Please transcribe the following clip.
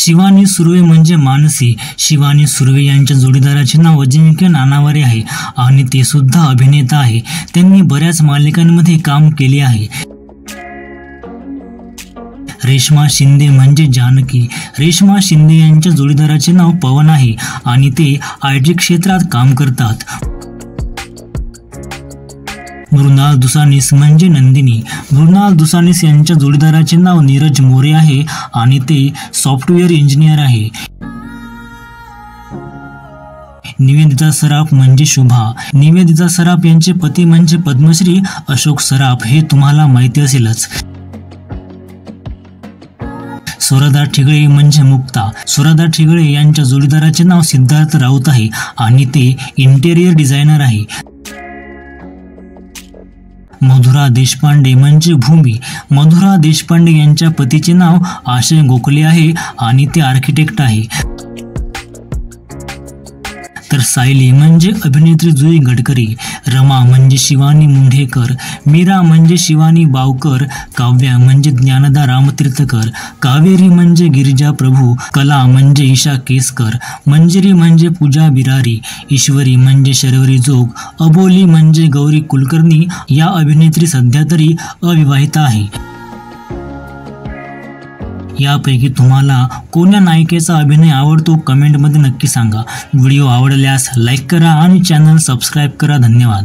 शिवानी सुर्वे म्हणजे मानसी. शिवानी सुर्वे यांच्या जोडीदाराचे नाव अजिंक्य नानावरे आहे आणि ते सुद्धा अभिनेता आहे. त्यांनी बऱ्याच मालिकांमध्ये काम केले आहे. रेश्मा शिंदे म्हणजे जानकी. रेश्मा शिंदे यांच्या जोडीदाराचे नाव पवन आहे आणि ते IT क्षेत्रात काम करतात. मृणाल दुसानीस म्हणजे नंदिनी. मृणाल दुसानीस यांच्या जोडीदाराचे नाव नीरज मोरे आहे आणि ते सॉफ्टवेअर इंजिनियर आहे. निवेदिता सराफ म्हणजे शुभा. निवेदिता सराफ यांचे पती म्हणजे पद्मश्री अशोक सराफ, हे तुम्हाला माहिती असेलच. स्वराधा ठिगळे म्हणजे मुक्ता. स्वराधा ठिगळे यांच्या जोडीदाराचे नाव सिद्धार्थ राऊत आहे आणि ते इंटेरियर डिझायनर आहे. मधुरा देशपांडे म्हणजे भूमी. मधुरा देशपांडे यांच्या पतीचे नाव आशय गोखले आहे आणि ते आर्किटेक्ट आहे. तर सायली म्हणजे अभिनेत्री जुई गडकरी. रमा म्हणजे शिवानी मुंढेकर. मीरा म्हणजे शिवानी बावकर. काव्या म्हणजे ज्ञानदा रामतीर्थकर. कावेरी म्हणजे गिरिजा प्रभू. कला म्हणजे ईशा केसकर. मंजिरी म्हणजे पूजा बिरारी. ईश्वरी म्हणजे शर्वरी जोग. अबोली म्हणजे गौरी कुलकर्णी. या अभिनेत्री सध्या तरी अविवाहिता आहे. यापैकी तुम्हाला कोणत्या नायिकेचा अभिनय आवडतो कमेंटमध्ये नक्की सांगा. व्हिडिओ आवडल्यास लाईक करा आणि चॅनल सबस्क्राईब करा. धन्यवाद.